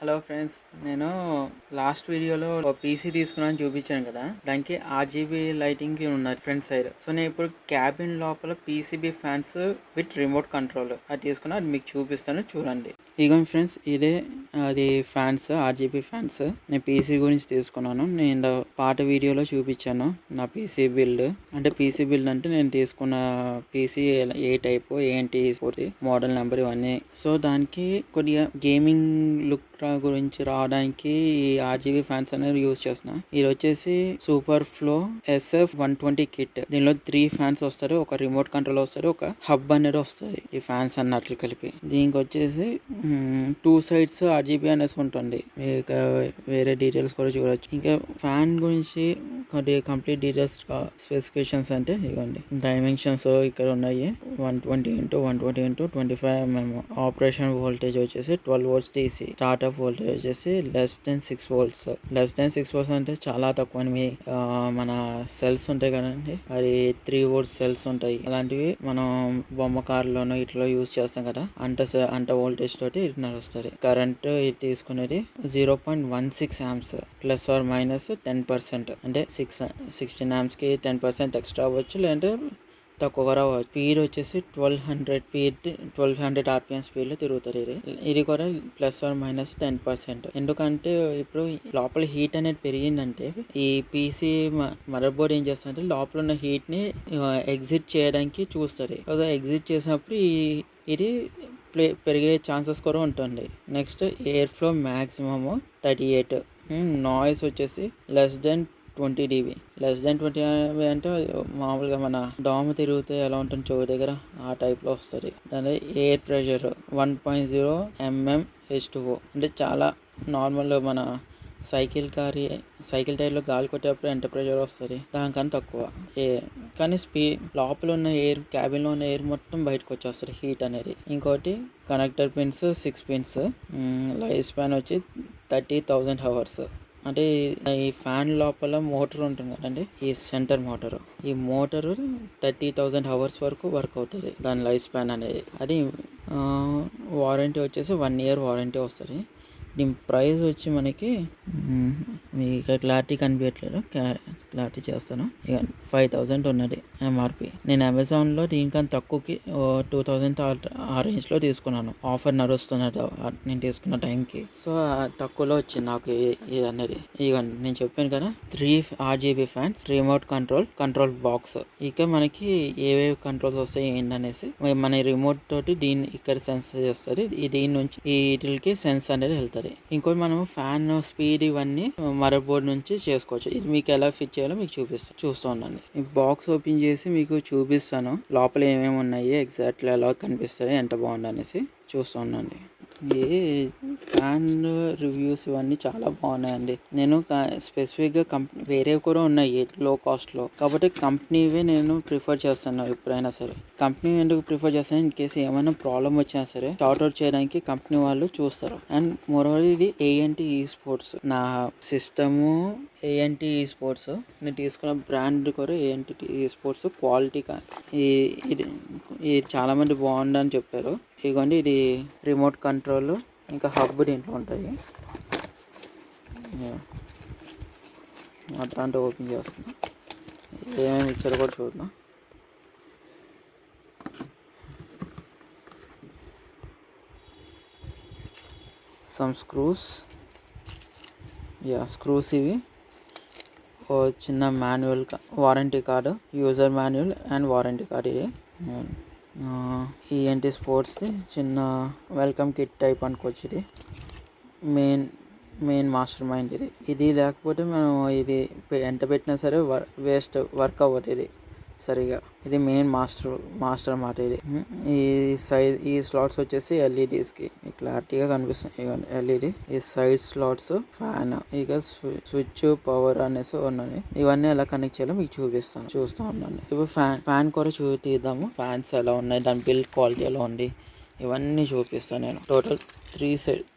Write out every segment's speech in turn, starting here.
Hello friends, నేను last వీడియోలో ఒక పీసీ తీసుకున్నాను చూపించాను కదా. దానికి ఆర్జీబీ లైటింగ్ ఉన్నది ఫ్రంట్ సైడ్. సో నేను ఇప్పుడు క్యాబిన్ లోపల PCB fans with remote control అది తీసుకున్నా, అది మీకు చూపిస్తాను చూడండి. ఇగోండి ఫ్రెండ్స్, ఇదే అది ఫ్యాన్స్, ఆర్జీబీ ఫ్యాన్స్. నేను పీసీ గురించి తీసుకున్నాను. నేను పాత వీడియోలో చూపించాను నా పీసీ బిల్డ్. అంటే పీసీ బిల్డ్ అంటే నేను తీసుకున్న పీసీ ఏ టైప్, ఏంటి మోడల్ నెంబర్ ఇవన్నీ. సో దానికి కొద్దిగా గేమింగ్ లుక్ గురించి రావడానికి ఈ ఆర్జీబీ ఫ్యాన్స్ అనేది యూజ్ చేస్తున్నా. ఇది వచ్చేసి సూపర్ ఫ్లో SF120 కిట్. దీనిలో 3 ఫ్యాన్స్ వస్తారు, ఒక రిమోట్ కంట్రోల్ వస్తుంది, ఒక హబ్ అనేది వస్తుంది. ఈ ఫ్యాన్స్ అన్నట్లు కలిపి దీనికి వచ్చేసి 2 సైడ్స్ ఆర్జీబీ అనేసి ఉంటుంది. ఇక వేరే డీటెయిల్స్ కూడా చూడొచ్చు. ఇంకా ఫ్యాన్ గురించి కొద్దిగా కంప్లీట్ డీటెయిల్స్ స్పెసిఫికేషన్స్ అంటే ఇవ్వండి. డైమెన్షన్స్ ఇక్కడ ఉన్నాయి. 120x120x25 mm. ఆపరేషన్ వోల్టేజ్ వచ్చేసి 12 volts DC. స్టార్ట్అప్ వోల్టేజ్ వచ్చేసి less than 6 volts. less than 6 volts అంటే చాలా తక్కువ. మన సెల్స్ ఉంటాయి కదండి, అది 3 volts సెల్స్ ఉంటాయి. అలాంటివి మనం బొమ్మ కార్లోనూ ఇట్లా యూజ్ చేస్తాం కదా, అంత వోల్టేజ్ తోటి నడుస్తుంది. కరెంట్ ఇది తీసుకునేది 0.16 amps ±10%. అంటే 16 amps కి 10% ఎక్స్ట్రా అవ్వచ్చు, లేదంటే తక్కువగా రావచ్చు. స్పీడ్ వచ్చేసి 1200 RPM స్పీడ్లో తిరుగుతుంది. ఇది కూడా ±10%. ఎందుకంటే ఇప్పుడు లోపల హీట్ అనేది పెరిగిందంటే ఈ పీసీ మదర్ బోర్డ్ ఏం చేస్తుందంటే లోపల ఉన్న హీట్ని ఎగ్జిట్ చేయడానికి చూస్తుంది. ఎగ్జిట్ చేసినప్పుడు ఇది పెరిగే ఛాన్సెస్ కూడా ఉంటుంది. Next air flow maximum 38. Noise వచ్చేసి less than 20 dB. less than 20 dB అంటే మామూలుగా మన దోమ తిరిగితే ఎలా ఉంటుంది చెవి దగ్గర, ఆ టైప్లో వస్తుంది. దాని ఎయిర్ ప్రెషర్ 1.0 mm H2O. అంటే చాలా నార్మల్. మన సైకిల్ టైర్లో గాలి కొట్టేటప్పుడు ఎంత ప్రెషర్ వస్తుంది, దానికన్నా తక్కువ. కానీ లోపల ఉన్న ఎయిర్, క్యాబిన్లో ఉన్న ఎయిర్ మొత్తం బయటకు వచ్చేస్తుంది హీట్ అనేది. ఇంకోటి connector pins 6 pins. Life span వచ్చి 30,000 hours. అంటే ఈ ఫ్యాన్ లోపల మోటార్ ఉంటుంది కదండి, ఈ సెంటర్ మోటారు, ఈ మోటారు 30,000 hours వరకు వర్క్ అవుతుంది. దాని లైఫ్ స్పాన్ అనేది. అది వారంటీ వచ్చేసి 1 year వారంటీ వస్తుంది. దీని ప్రైస్ వచ్చి మనకి మీకు క్లారిటీ కనిపించట్లేదు, క్లారిటీ చేస్తాను. ఇక 5,000 ఉన్నది MRP. నేను అమెజాన్లో దీనికన్నా తక్కువకి 2,000 ఆ రేంజ్లో తీసుకున్నాను. ఆఫర్ నడుస్తున్నది నేను తీసుకున్న టైంకి. సో తక్కువలో వచ్చింది నాకు ఇది అనేది. ఇక నేను చెప్పాను కదా, 3 RGB fans, remote control box. ఇక మనకి ఏవేవి కంట్రోల్స్ వస్తాయి ఏంటనేసి మన రిమోట్ తోటి దీన్ని ఇక్కడ సెన్స్ చేస్తుంది. దీని నుంచి వీటికి సెన్స్ అనేది వెళ్తుంది. ఇంకోటి మనం ఫ్యాన్ స్పీడ్ ఇవన్నీ మదర్ బోర్డ్ నుంచి చేసుకోవచ్చు. ఇది మీకు ఎలా ఫిట్ చేయాలో మీకు చూస్తూ ఉండండి. ఈ బాక్స్ ఓపెన్ చేసి మీకు చూపిస్తాను లోపల ఏమేమి ఉన్నాయి, ఎగ్జాక్ట్లీ ఎలా కనిపిస్తాయి, ఎంత బాగుంది అనేసి చూస్తూ ఉండండి. ఈ ఫ్యాన్ రివ్యూస్ ఇవన్నీ చాలా బాగున్నాయండి. నేను స్పెసిఫిక్గా వేరేవి కూడా ఉన్నాయి లో కాస్ట్లో, కాబట్టి కంపెనీవే నేను ప్రిఫర్ చేస్తాను ఎప్పుడైనా సరే. కంపెనీ ఎందుకు ప్రిఫర్ చేస్తాను, ఇన్ కేసు ఏమైనా ప్రాబ్లం వచ్చినా సరే సార్ట్అవుట్ చేయడానికి కంపెనీ వాళ్ళు చూస్తారు. అండ్ మోరోవర్ ఇది ANT eSports. నా సిస్టము ANT eSports. నేను తీసుకున్న బ్రాండ్ కూడా ANT eSports. క్వాలిటీ ఇది చాలామంది బాగుందని చెప్పారు. ఇదిగోండి, ఇది రిమోట్ కంట్రోల్, ఇంకా హబ్ దీంట్లో ఉంటాయి. అట్లాంటి ఓపెన్ చేస్తున్నా, ఏమేమి ఇచ్చారో కూడా చూద్దాం. సమ్ స్క్రూస్ ఇవి. ఓ చిన్న manual, warranty card, user manual and warranty card. ఇది ENT స్పోర్ట్స్ది చిన్న వెల్కమ్ కిట్ టైప్ అనుకోవచ్చు. ఇది మెయిన్ మాస్టర్ మైండ్. ఇది లేకపోతే మనం ఇది ఎంత పెట్టినా సరే వేస్ట్, వర్క్ అవ్వదు ఇది సరిగా. ఇది మెయిన్ మాస్టర్ అన్నమాట. ఇది ఈ స్లాట్స్ వచ్చేసి LEDస్కి క్లారిటీగా కనిపిస్తుంది. LED ఈ సైడ్ స్లాట్స్, ఫ్యాన్, ఇక స్విచ్, పవర్ అనేసి ఉన్నాయి. ఇవన్నీ ఎలా కనెక్ట్ చేయాలో మీకు చూస్తూ ఉండండి. ఇప్పుడు ఫ్యాన్ కూడా తీద్దాము. ఫ్యాన్స్ ఎలా ఉన్నాయి, దాని బిల్డ్ క్వాలిటీ ఎలా ఉంది, ఇవన్నీ చూపిస్తాను నేను. టోటల్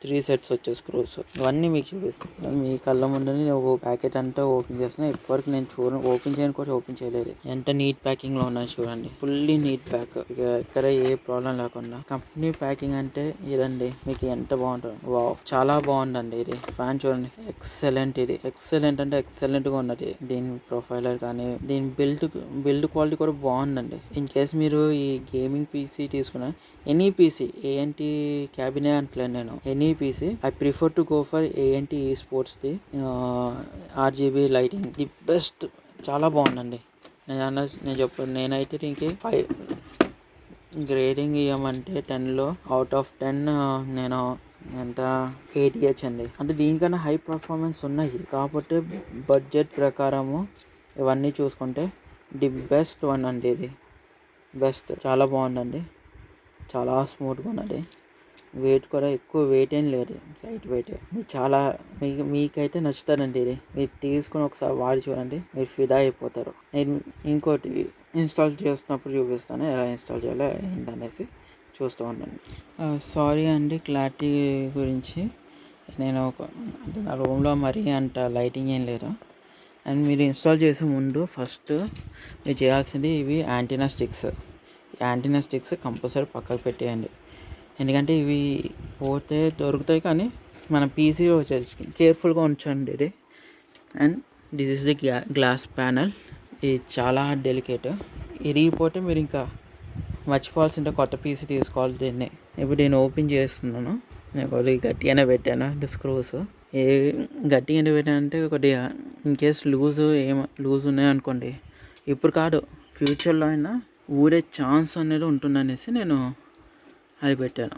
త్రీ సెట్స్ వచ్చే స్క్రూస్ ఇవన్నీ మీకు చూపిస్తాను. మీ కళ్ళ ముందని ఒక ప్యాకెట్ అంతా ఓపెన్ చేస్తున్నా. ఇప్పటివరకు నేను ఓపెన్ చేయను కూడా ఓపెన్ చేయలేదు. ఎంత నీట్ ప్యాకింగ్ లో ఉన్నాయి చూడండి. Fully neat pack. ఇక ఎక్కడ ఏ ప్రాబ్లం లేకుండా కంపెనీ ప్యాకింగ్ అంటే ఇదండి. మీకు ఎంత బాగుంటుంది. వావ్, చాలా బాగుందండి ఇది. ఫ్యాన్ చూడండి, ఎక్సలెంట్. ఇది ఎక్సలెంట్ అంటే ఎక్సలెంట్ గా ఉన్నది. దీని ప్రొఫైలర్ కానీ దీని బిల్డ్ క్వాలిటీ కూడా బాగుందండి. ఇన్ కేస్ మీరు ఈ గేమింగ్ పీసీ తీసుకున్న ఎనీ పీసీ, ఏంటి క్యాబినే అంటలేను నేను, any PC I prefer to go for ఏంటి ఈ supports the RGB lighting the best. చాలా బాగుందండి. నేనైతే దీనికి 5 గ్రేడింగ్ ఇవ్వమంటే 10లో అవుట్ ఆఫ్ 10 నేను ఎంత 8 ఇవ్వచ్చండి. అంటే దీనికన్నా హై పర్ఫార్మెన్స్ ఉన్నాయి కాబట్టి బడ్జెట్ ప్రకారము ఇవన్నీ చూసుకుంటే ది బెస్ట్ వన్ అండి. ఇది బెస్ట్, చాలా బాగుందండి. చాలా స్మూత్గా ఉన్నది. వెయిట్ కూడా ఎక్కువ వెయిట్ ఏం లేదు, లైట్ వెయిట్. మీకైతే నచ్చుతారండి. ఇది మీరు తీసుకుని ఒకసారి వాడి చూడండి, మీరు ఫిదా అయిపోతారు. నేను ఇంకోటి ఇన్స్టాల్ చేస్తున్నప్పుడు చూపిస్తాను, ఎలా ఇన్స్టాల్ చేయాలో ఏంటనేసి చూస్తూ ఉండండి. సారీ అండి క్లారిటీ గురించి. నేను అంటే నా రూమ్లో మరీ అంత లైటింగ్ ఏం లేదు. అండ్ మీరు ఇన్స్టాల్ చేసే ముందు ఫస్ట్ మీరు చేయాల్సింది ఇవి antenna sticks. Antenna sticks compulsory పక్కకు పెట్టేయండి. ఎందుకంటే ఇవి పోతే దొరుకుతాయి కానీ మన పీసీ వచ్చేసి కేర్ఫుల్గా ఉంచండి ఇది. And this is the glass panel. ఇది చాలా డెలికేట్. ఇరిగిపోతే మీరు ఇంకా మర్చిపోవాల్సిందే, కొత్త పీసీ తీసుకోవాలి దీన్ని. ఇప్పుడు నేను ఓపెన్ చేస్తున్నాను. నేను కొద్దిగా గట్టిగానే పెట్టాను స్క్రూస్. ఏ గట్టిగానే పెట్టానంటే కొద్దిగా ఇన్ కేస్ లూజ్ ఉన్నాయనుకోండి, ఇప్పుడు కాదు ఫ్యూచర్లో అయినా ఊరే ఛాన్స్ అనేది ఉంటుందనేసి నేను అది పెట్టాను.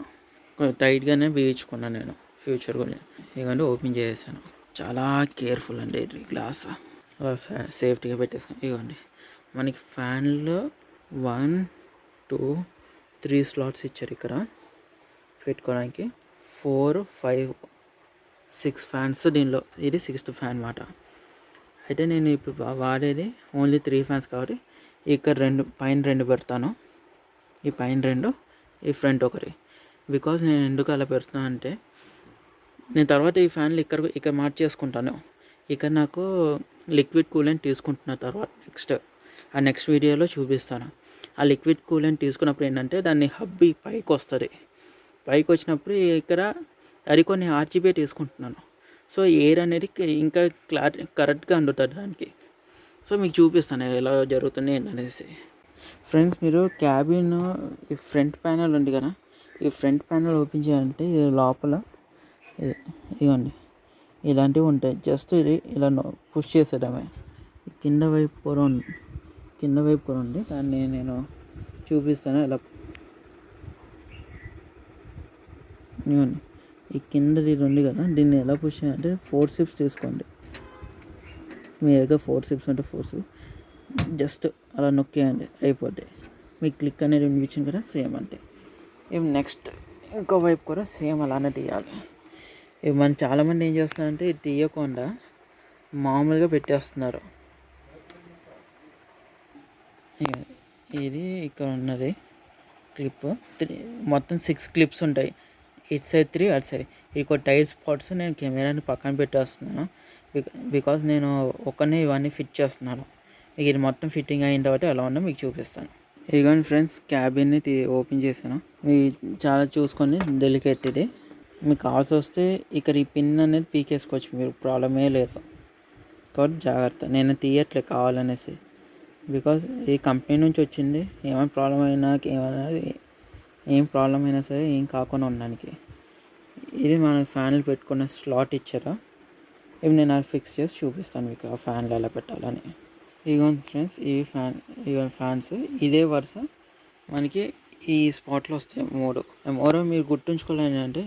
కొంచెం టైట్గానే వేయించుకున్నాను నేను ఫ్యూచర్ గురించి. ఇదిగోండి ఓపెన్ చేసాను. చాలా కేర్ఫుల్ అండి ఇది గ్లాస్. సేఫ్టీగా పెట్టేసాను. ఇదిగోండి మనకి ఫ్యాన్లో 1, 2, 3 స్లాట్స్ ఇచ్చారు ఇక్కడ పెట్టుకోవడానికి. 4, 5, 6 ఫ్యాన్స్ దీనిలో. ఇది 6th ఫ్యాన్ మాట. అయితే నేను ఇప్పుడు వాడేది ఓన్లీ 3 ఫ్యాన్స్ కాబట్టి ఇక్కడ పైన 2 పెడతాను. ఈ పైన 2, ఈ ఫ్రంట్ ఒకటి. బికాజ్ నేను ఎందుకు అలా పెడుతున్నాను అంటే, నేను తర్వాత ఈ ఫ్యాన్లు ఇక్కడ మార్చేసుకుంటాను. ఇక్కడ నాకు లిక్విడ్ కూలెంట్ తీసుకుంటున్న తర్వాత నెక్స్ట్ వీడియోలో చూపిస్తాను. ఆ లిక్విడ్ కూలెంట్ తీసుకున్నప్పుడు ఏంటంటే దాన్ని హబ్బి పైకి వస్తుంది. పైకి వచ్చినప్పుడు ఇక్కడ అది కొన్ని ఆర్జీబీ తీసుకుంటున్నాను. సో ఎయిర్ అనేది ఇంకా కరెక్ట్గా అందుతుంది దానికి. సో మీకు చూపిస్తాను ఎలా జరుగుతుంది ఏంటనేసి. ఫ్రెండ్స్, మీరు క్యాబిన్ ఈ ఫ్రంట్ ప్యానల్ ఉంది కదా, ఈ ఫ్రంట్ ప్యానల్ ఓపెన్ చేయాలంటే ఇది లోపల ఇవ్వండి ఇలాంటివి ఉంటాయి. జస్ట్ ఇది ఇలా పుష్ చేసేయడమే. కింద వైపు కూడా ఉంది. దాన్ని నేను చూపిస్తాను ఎలా. ఇవ్వండి ఈ కిందది ఇది ఉంది కదా, దీన్ని ఎలా పుష్ చేయాలంటే 4 సిప్స్ తీసుకోండి. మీ దగ్గర 4 సిప్స్ అంటే 4 సిప్స్ జస్ట్ అలా నొక్కేయండి, అయిపోద్ది. మీకు క్లిక్ అనేది వినిపించింది కదా, సేమ్ అంటే. నెక్స్ట్ ఇంకో వైపు కూడా సేమ్ అలానే తీయాలి. మనం చాలామంది ఏం చేస్తున్నారంటే ఇది తీయకుండా మామూలుగా పెట్టేస్తున్నారు. ఇది ఇక్కడ ఉన్నది క్లిప్. మొత్తం 6 క్లిప్స్ ఉంటాయి. ఇటు సైడ్ 3, అటు సైడ్. ఇక టైల్ స్పాట్స్ నేను కెమెరాని పక్కన పెట్టేస్తున్నాను. బికాజ్ నేను ఒక్కనే ఇవన్నీ ఫిట్ చేస్తున్నాను. మీకు ఇది మొత్తం ఫిట్టింగ్ అయిన తర్వాత ఎలా ఉందో మీకు చూపిస్తాను. ఇదిగోండి ఫ్రెండ్స్, క్యాబిన్ని ఓపెన్ చేశాను. మీకు చాలా చూసుకొని డెలికేట్ ఇది. మీకు కావాల్సి వస్తే ఇక్కడ ఈ పిన్ అనేది పీకేసుకోవచ్చు, మీరు ప్రాబ్లమే లేదు. కాబట్టి జాగ్రత్త, నేను తీయట్లేదు కావాలనేసి. బికాజ్ ఈ కంపెనీ నుంచి వచ్చింది. ఏమైనా ప్రాబ్లం అయినా సరే ఏం కాకుండా ఉండడానికి. ఇది మన ఫ్యాన్లు పెట్టుకునే స్లాట్ ఇచ్చారా. ఇవి నేను అది ఫిక్స్ చేసి చూపిస్తాను మీకు ఆ ఫ్యాన్లు ఎలా పెట్టాలని. ఇదిగోండి ఫ్రెండ్స్, ఈ ఫ్యాన్స్ ఇదే వరుస మనకి ఈ స్పాట్లో వస్తాయి 3. మీరు గుర్తుంచుకోవాలి అంటే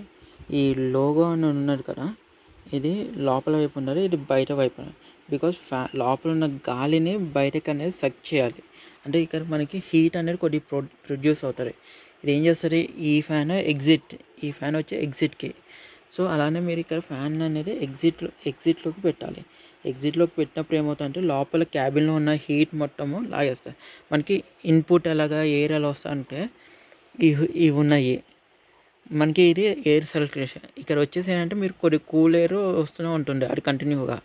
ఈ లోగో అని ఉన్నది కదా, ఇది లోపల వైపు ఉండాలి, ఇది బయట వైపు ఉండాలి. బికాజ్ లోపల ఉన్న గాలిని బయటకు అనేది సక్ చేయాలి. అంటే ఇక్కడ మనకి హీట్ అనేది కొద్దిగా ప్రొడ్యూస్ అవుతుంది. ఇది ఏం చేస్తుంది, ఈ ఫ్యాన్ వచ్చి ఎగ్జిట్కి. సో అలానే మీరు ఇక్కడ ఫ్యాన్ అనేది ఎగ్జిట్లోకి పెట్టాలి. ఎగ్జిట్లోకి పెట్టినప్పుడు ఏమవుతుందంటే లోపల క్యాబిన్లో ఉన్న హీట్ మొత్తము లాగేస్తాయి. మనకి ఇన్పుట్ ఎలాగా ఎయిర్ ఎలా వస్తా అంటే ఇవి ఉన్నాయి. మనకి ఇది ఎయిర్ సర్క్యులేషన్. ఇక్కడ వచ్చేసి ఏంటంటే మీరు కొద్దిగా కూల్ ఎయిర్ వస్తూనే ఉంటుంది అది కంటిన్యూగా.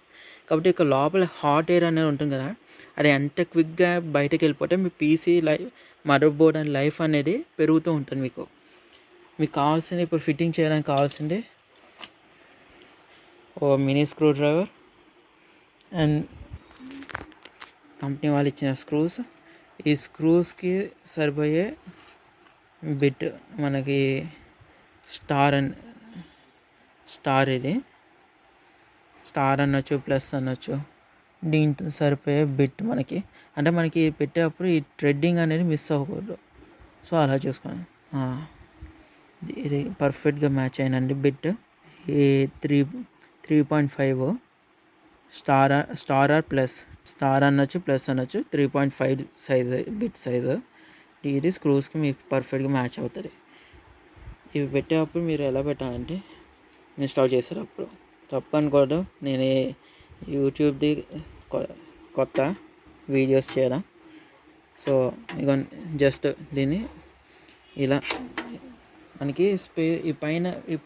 కాబట్టి ఇక్కడ లోపల హాట్ ఎయిర్ అనేది ఉంటుంది కదా, అది ఎంత క్విక్గా బయటకు వెళ్ళిపోతే మీ PC motherboard and life అనేది పెరుగుతూ ఉంటుంది. మీకు కావాల్సింది ఇప్పుడు ఫిట్టింగ్ చేయడానికి కావాల్సింది ఓ mini screwdriver and company వాళ్ళు ఇచ్చిన స్క్రూస్. ఈ స్క్రూస్కి సరిపోయే బిట్ మనకి స్టార్ ఇది స్టార్ అనొచ్చు, ప్లస్ అనొచ్చు. దీంతో సరిపోయే బిట్ మనకి, అంటే మనకి పెట్టేటప్పుడు ఈ థ్రెడ్డింగ్ అనేది మిస్ అవ్వకూడదు. సో అలా చూసుకోండి. ఇది పర్ఫెక్ట్గా మ్యాచ్ అయినండి బిట్. ఈ 3.5 స్టార్ ఆర్ ప్లస్, స్టార్ అనొచ్చు, ప్లస్ అనొచ్చు. 3.5 సైజు, బిట్ సైజు. ఇది స్క్రూస్కి మీకు పర్ఫెక్ట్గా మ్యాచ్ అవుతుంది. ఇవి పెట్టేటప్పుడు మీరు ఎలా పెట్టాలంటే ఇన్స్టాల్ చేసేటప్పుడు తప్పు అనుకోవడం, నేను యూట్యూబ్ది కొత్త వీడియోస్ చేయడం. సో ఇక జస్ట్ దీన్ని ఇలా మనకి ఈ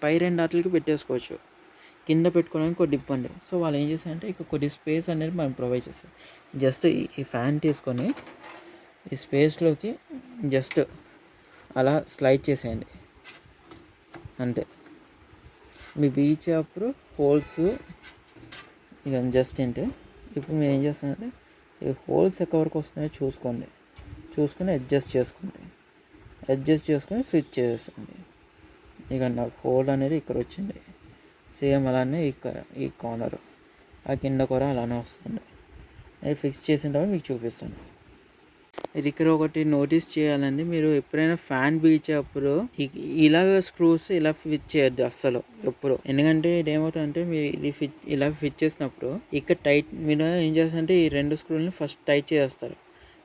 పై రెండు ఆటలకి పెట్టేసుకోవచ్చు. కింద పెట్టుకోవడానికి కొద్ది ఇబ్బంది. సో వాళ్ళు ఏం చేస్తారంటే ఇక కొద్ది స్పేస్ అనేది మనం ప్రొవైడ్ చేస్తారు. జస్ట్ ఈ ఫ్యాన్ తీసుకొని ఈ స్పేస్లోకి జస్ట్ అలా స్లైడ్ చేసేయండి అంతే. మీ బీచ్ అప్పుడు హోల్స్ ఇక జస్ట్ ఏంటి ఇప్పుడు మీరు ఏం చేస్తారంటే ఈ హోల్స్ ఎక్కడ వరకు వస్తున్నాయో చూసుకొని అడ్జస్ట్ చేసుకొని ఫిట్ చేసేయండి. ఇక నాకు హోల్ అనేది ఇక్కడ వచ్చింది. సేమ్ అలానే ఈ కార్నర్ ఆ కింద కూర అలానే వస్తుంది. అది ఫిక్స్ చేసిన తర్వాత మీకు చూపిస్తాను. ఇది ఇక్కడ ఒకటి నోటీస్ చేయాలండి, మీరు ఎప్పుడైనా ఫ్యాన్ బీచేటప్పుడు ఇలాగ స్క్రూస్ ఇలా ఫిట్ చేయొద్దు అస్సలు ఎప్పుడు. ఎందుకంటే ఇది ఏమవుతుందంటే మీరు ఇది ఇలా ఫిట్ చేసినప్పుడు ఇక్కడ మీరు ఏం చేస్తారంటే ఈ రెండు స్క్రూలని ఫస్ట్ టైట్ చేస్తారు.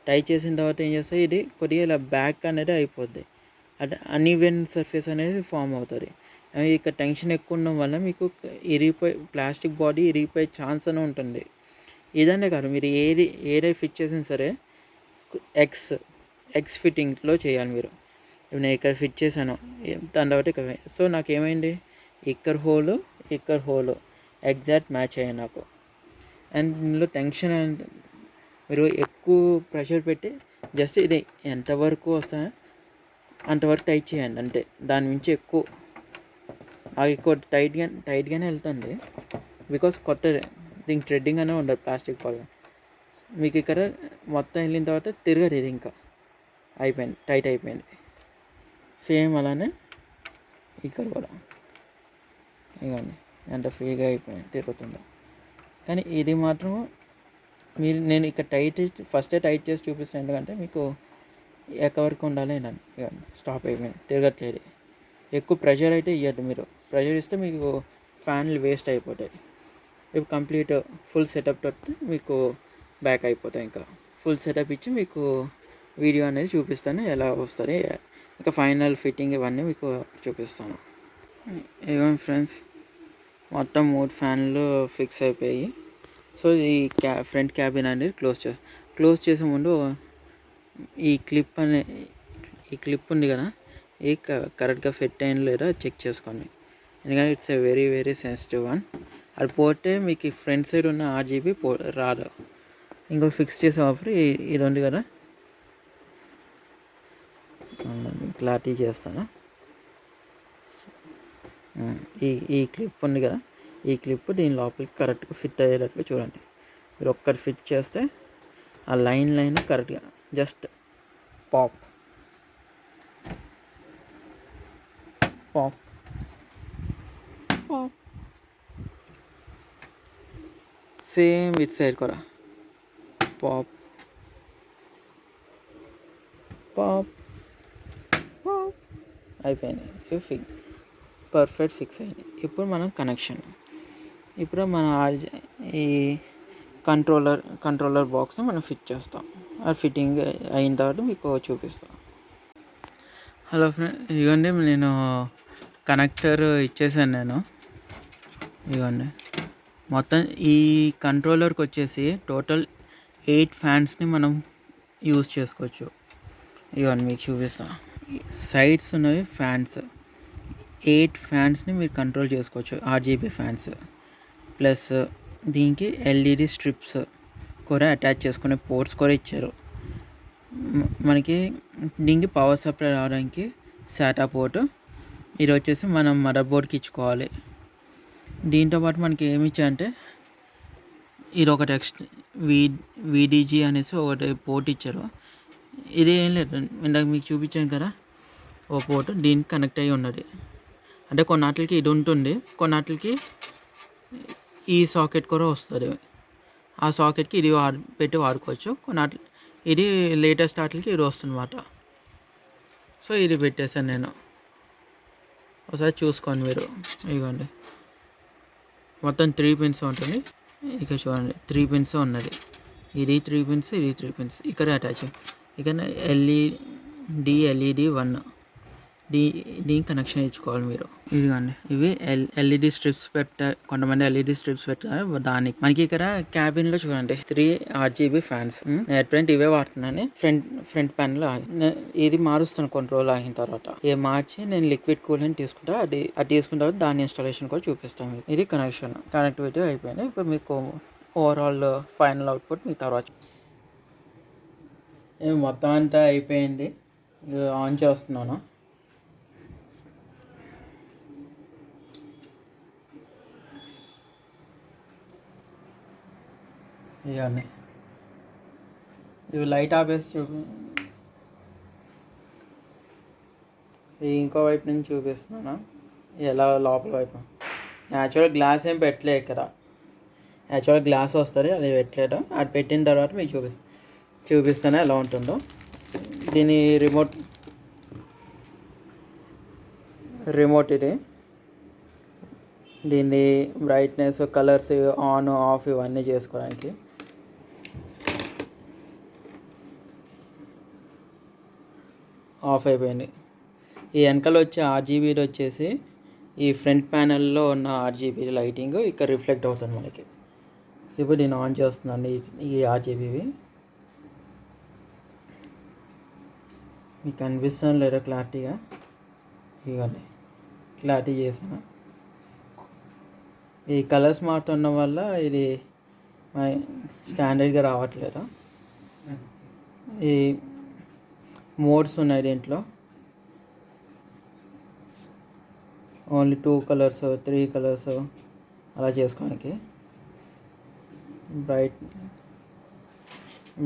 టైట్ చేసిన తర్వాత ఏం చేస్తారు, ఇది కొద్దిగా ఇలా బ్యాక్ అనేది అయిపోద్ది. అంటే అన్ఈవెన్ సర్ఫేస్ అనేది ఫామ్ అవుతుంది. ఇక్కడ టెన్షన్ ఎక్కువ ఉండడం వల్ల మీకు ప్లాస్టిక్ బాడీ ఇరిగిపోయే ఛాన్స్ అని ఉంటుంది. ఇదనే కాదు, మీరు ఏది ఫిట్ చేసినా సరే ఎక్స్ ఫిట్టింగ్లో చేయాలి మీరు. ఇప్పుడు నేను ఇక్కడ ఫిట్ చేశాను, దాని తర్వాత ఇక్కడ. సో నాకేమైంది, ఇక్కడ హోలు ఎగ్జాక్ట్ మ్యాచ్ అయ్యాయి నాకు. అండ్ దీనిలో టెన్షన్ మీరు ఎక్కువ ప్రెషర్ పెట్టి జస్ట్ ఇది ఎంతవరకు వస్తాయో అంతవరకు టైట్ చేయండి అంతే. దాని మించి ఎక్కువ టైట్గానే వెళ్తుంది. బికాస్ కొత్తది, దీనికి థ్రెడ్డింగ్ అనే ఉండదు, ప్లాస్టిక్ పడగా. మీకు ఇక్కడ మొత్తం వెళ్ళిన తర్వాత తిరగదు, ఇది ఇంకా అయిపోయింది, టైట్ అయిపోయింది. సేమ్ అలానే ఇక్కడ కూడా ఇవ్వండి ఎంత ఫ్రీగా అయిపోయింది, తిరుగుతుందో. కానీ ఇది మాత్రం నేను ఇక్కడ ఫస్టే టైట్ చేసి చూపిస్తాను, ఎందుకంటే మీకు ఎక్కడి వరకు ఉండాలి నన్ను. ఇవ్వండి స్టాప్ అయిపోయింది, తిరగట్లేదు. ఎక్కువ ప్రెషర్ అయితే ఇవ్వద్దు. మీరు ప్రెషర్ ఇస్తే మీకు ఫ్యాన్లు వేస్ట్ అయిపోతాయి. ఇప్పుడు కంప్లీట్ ఫుల్ సెటప్ తోటి మీకు బ్యాక్ అయిపోతాయి. ఇంకా ఫుల్ సెటప్ ఇచ్చి మీకు వీడియో అనేది చూపిస్తాను ఎలా వస్తుంది, ఇంకా ఫైనల్ ఫిట్టింగ్ ఇవన్నీ మీకు చూపిస్తాను. ఏమో ఫ్రెండ్స్, మొత్తం 3 ఫ్యాన్లు ఫిక్స్ అయిపోయాయి. సో ఈ ఫ్రంట్ క్యాబిన్ అనేది క్లోజ్ చేసే ముందు ఈ క్లిప్ ఉంది కదా, ఇది కరెక్ట్గా ఫిట్ అయింది లేదా చెక్ చేసుకోండి. ఎందుకంటే it's a very very sensitive one. అది పోతే మీకు ఫ్రంట్ సైడ్ ఉన్న RGB రాదు. ఇంకో ఫిక్స్ చేసేటప్పుడు ఇది ఉంది కదా, క్లారిటీ చేస్తాను. ఈ క్లిప్ ఉంది కదా, ఈ క్లిప్ దీని లోపలికి కరెక్ట్గా ఫిట్ అయ్యేటట్టుగా చూడండి. మీరు ఒక్కటి ఫిట్ చేస్తే ఆ లైన్ కరెక్ట్గా just pop same it side కూడా పాప్ అయిపోయినాయి. పర్ఫెక్ట్ ఫిక్స్ అయింది. ఇప్పుడు మనం కనెక్షన్, ఇప్పుడు మన ఈ కంట్రోలర్ బాక్స్ని మనం ఫిట్ చేస్తాం. అది ఫిట్టింగ్ అయిన తర్వాత మీకు చూపిస్తాం. హలో ఫ్రెండ్, ఇదిగోండి నేను కనెక్టర్ ఇచ్చేసాను. ఇదిగోండి మొత్తం ఈ కంట్రోలర్కి వచ్చేసి టోటల్ 8 ఫ్యాన్స్ని మనం యూజ్ చేసుకోవచ్చు. ఇవన్నీ మీకు చూపిస్తాను. సైడ్స్ ఉన్నవి ఫ్యాన్స్, 8 ఫ్యాన్స్ని మీరు కంట్రోల్ చేసుకోవచ్చు, ఆర్జీబీ ఫ్యాన్స్. ప్లస్ దీనికి ఎల్ఈడి స్ట్రిప్స్ కూడా అటాచ్ చేసుకునే పోర్ట్స్ కూడా ఇచ్చారు. మనకి దీనికి పవర్ సప్లై రావడానికి సాటా పోర్ట్, ఇది వచ్చేసి మనం మదర్ బోర్డ్కి ఇచ్చుకోవాలి. దీంతోపాటు మనకి ఏమి ఇచ్చారంటే ఇది ఒకటి విడిజీ అనేసి ఒకటి పోర్ట్ ఇచ్చారు. ఇది ఏం లేదు, ఇందాక మీకు చూపించాను కదా ఓ పోర్ట్, దీనికి కనెక్ట్ అయ్యి ఉన్నది. అంటే కొన్నాటికి ఇది ఉంటుంది, కొన్నాటికి ఈ సాకెట్ కూడా వస్తుంది. ఆ సాకెట్కి ఇది పెట్టి వాడుకోవచ్చు. కొన్నాటి ఇది లేటెస్ట్ వాటికి ఇది వస్తుందన్నమాట. సో ఇది పెట్టేశాను నేను, ఒకసారి చూసుకోండి మీరు. ఇదిగోండి మొత్తం 3 పిన్స్ ఉంటుంది. ఇక చూడండి 3 పిన్స్ ఉన్నది, ఇది 3 పిన్స్, ఇది 3 పిన్స్ ఇక్కడ అటాచ్. ఇక ఎల్ఈడి 1 దీనికి కనెక్షన్ ఇచ్చుకోవాలి మీరు. ఇదిగోండి ఇవి ఎల్ఈడి స్ట్రిప్స్ కొంతమంది ఎల్ఈడి స్ట్రిప్స్ పెట్టారు దానికి. మనకి ఇక్కడ క్యాబిన్లో చూడండి 3 ఆర్జీబీ ఫ్యాన్స్. నేను ఎప్పుడంటే ఇవే వాడుతున్నాను. ఫ్రంట్ ప్యానల్ ఇది మారుస్తాను కొన్ని రోజులు ఆగిన తర్వాత. ఇది మార్చి నేను లిక్విడ్ కూలెంట్ తీసుకుంటా, అది తీసుకున్న తర్వాత దాని ఇన్స్టాలేషన్ కూడా చూపిస్తాను. ఇది కనెక్షన్ కనెక్టివిటీ అయిపోయింది. ఇప్పుడు మీకు ఓవరాల్ ఫైనల్ అవుట్పుట్ మీకు తర్వాత. మొత్తం అంతా అయిపోయింది, ఆన్ చేస్తున్నాను. ఇవన్నీ ఇవి లైట్ ఆపేసి ఇంకో వైపు నుంచి చూపిస్తున్నాను ఎలా లోపల వైపు. యాక్చువల్గా గ్లాస్ ఏం పెట్టలే ఇక్కడ, యాక్చువల్గా గ్లాస్ వస్తుంది, అది పెట్టలేదు. అది పెట్టిన తర్వాత మీకు చూపిస్తాను ఎలా ఉంటుందో. దీని రిమోట్ ఇది. దీన్ని బ్రైట్నెస్, కలర్స్, ఆన్ ఆఫ్ ఇవన్నీ చేసుకోవడానికి. ఆఫ్ అయిపోయింది. ఈ వెనకాల వచ్చే ఆర్జీబీ వచ్చేసి ఈ ఫ్రంట్ ప్యానెల్లో ఉన్న ఆర్జీబీ లైటింగ్ ఇక్కడ రిఫ్లెక్ట్ అవుతుంది మనకి. ఇప్పుడు నేను ఆన్ చేస్తున్నాను ఈ ఆర్జీబీవి. మీకు కనిపిస్తుంది లేదా క్లారిటీగా? ఇవన్నీ క్లారిటీ చేసాను. ఈ కలర్స్ మారుతుండడం వల్ల ఇది స్టాండర్డ్గా రావట్లేదు. ఈ మోడ్స్ ఉన్నాయి దీంట్లో, ఓన్లీ 2 కలర్స్ 3 కలర్స్ అలా చేసుకోడానికి.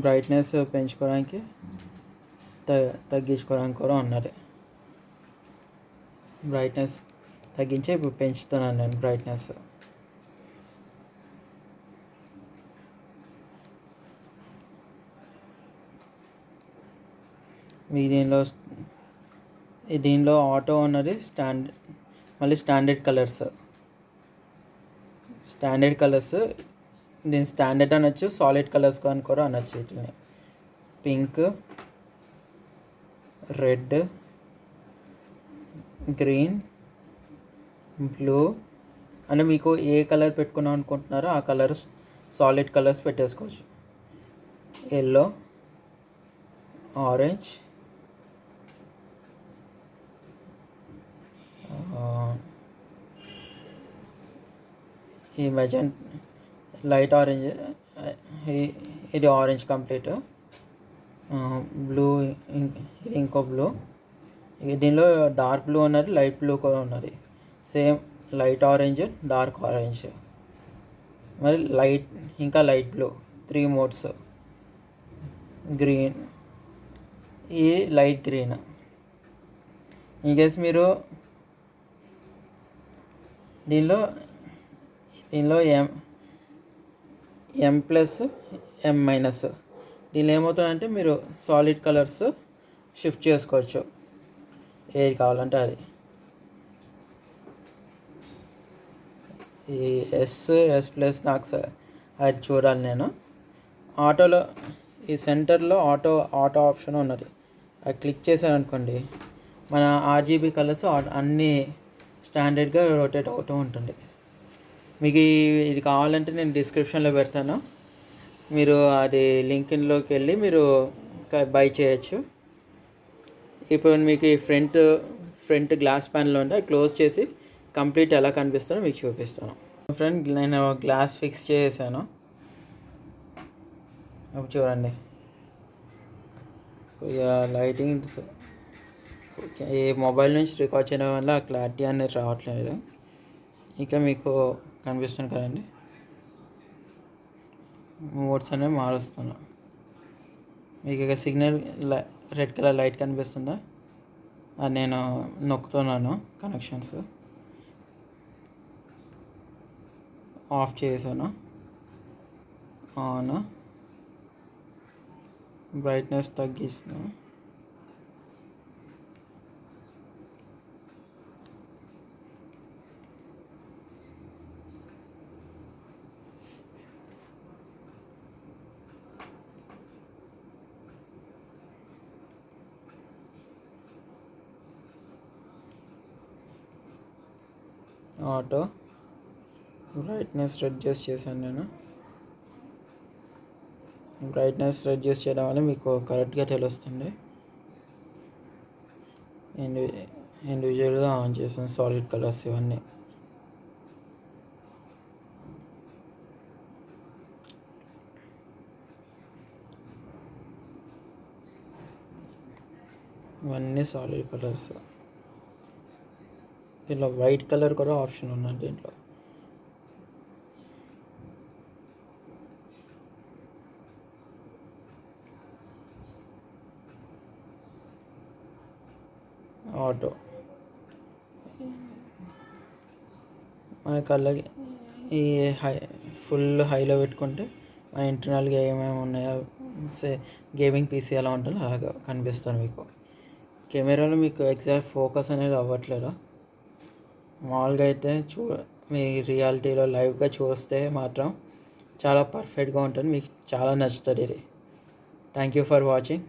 బ్రైట్నెస్ పెంచుకోవడానికి తగ్గించుకోవడానికి కూడా ఉన్నది. బ్రైట్నెస్ తగ్గించి ఇప్పుడు పెంచుతున్నాను నేను బ్రైట్నెస్. మీ దీనిలో ఆటో ఉన్నది, మళ్ళీ స్టాండర్డ్ కలర్స్. దీని స్టాండర్డ్ అనొచ్చు, సాలిడ్ కలర్స్ అని కూడా అనొచ్చు. వీటిని పింక్, రెడ్, గ్రీన్, బ్లూ అంటే మీకు ఏ కలర్ పెట్టుకున్నాం అనుకుంటున్నారో ఆ కలర్ సాలిడ్ కలర్స్ పెట్టేసుకోవచ్చు. ఎల్లో, ఆరెంజ్, ఈ లైట్ ఆరెంజ్, ఇది ఆరెంజ్ కంప్లీట్. బ్లూ, ఇది ఇంకో బ్లూ. దీనిలో డార్క్ బ్లూ ఉన్నది, లైట్ బ్లూ కూడా ఉన్నది. Same light orange, dark orange, మరి ఇంకా లైట్ బ్లూ. 3 మోడ్స్. గ్రీన్, ఇది లైట్ గ్రీన్. ఇన్కేస్ మీరు దీనిలో ఎం ప్లస్, ఎం మైనస్, దీనిలో ఏమవుతుందంటే మీరు సాలిడ్ కలర్స్ షిఫ్ట్ చేసుకోవచ్చు ఏది కావాలంటే అది. ఈ ఎస్ ప్లస్ నాకు అది చూడాలి నేను. ఆటోలో ఈ సెంటర్లో ఆటో ఆప్షన్ ఉన్నది, అది క్లిక్ చేశాను అనుకోండి మన ఆర్జీబీ కలర్స్ అన్నీ స్టాండర్డ్గా రొటేట్ అవుతూ ఉంటుంది. మీకు ఇది కావాలంటే నేను డిస్క్రిప్షన్లో పెడతాను, మీరు అది లింక్లోకి వెళ్ళి మీరు బై చేయొచ్చు. ఇప్పుడు మీకు ఈ ఫ్రంట్ గ్లాస్ ప్యానల్ ఉంటే అది క్లోజ్ చేసి కంప్లీట్ ఎలా కనిపిస్తుందో మీకు చూపిస్తాను. ఫ్రెండ్, నేను గ్లాస్ ఫిక్స్ చేసాను. ఇప్పుడు చూడండి, లైటింగ్ ఈ మొబైల్ నుంచి రికార్డ్ చేయడం వల్ల క్లారిటీ అనేది రావట్లేదు. ఇక మీకు కనిపిస్తుంది కదండి, మోడ్స్ అనేవి మారుస్తున్నా. మీకు ఇక సిగ్నల్ రెడ్ కలర్ లైట్ కనిపిస్తుందా, అది నేను నొక్కుతున్నాను. కనెక్షన్స్ ఆఫ్ చేశాను, ఆన్, బ్రైట్నెస్ తగ్గిస్తున్నాను. ఆటో బ్రైట్నెస్ రెడ్యూస్ చేశాను నేను. బ్రైట్నెస్ రెడ్యూస్ చేయడం వల్ల మీకు కరెక్ట్గా తెలుస్తుంది. ఇండివిజువల్గా ఆన్ చేసాను సాలిడ్ కలర్స్ ఇవన్నీ. ఇవన్నీ సాలిడ్ కలర్స్. దీంట్లో వైట్ కలర్ కూడా ఆప్షన్ ఉన్నది. దీంట్లో ఆటో మన కళ్ళకి ఈ ఫుల్ హైలో పెట్టుకుంటే మన ఇంటర్నల్గా ఏమేమి ఉన్నాయో గేమింగ్ పీసీ ఎలా ఉంటుందో అలాగా కనిపిస్తుంది మీకు. కెమెరాలో మీకు ఎగ్జాక్ట్ ఫోకస్ అనేది అవ్వట్లేదు. మామూలుగా అయితే మీ రియాలిటీలో లైవ్గా చూస్తే మాత్రం చాలా పర్ఫెక్ట్గా ఉంటుంది. మీకు చాలా నచ్చుతుంది ఇది. Thank you for watching.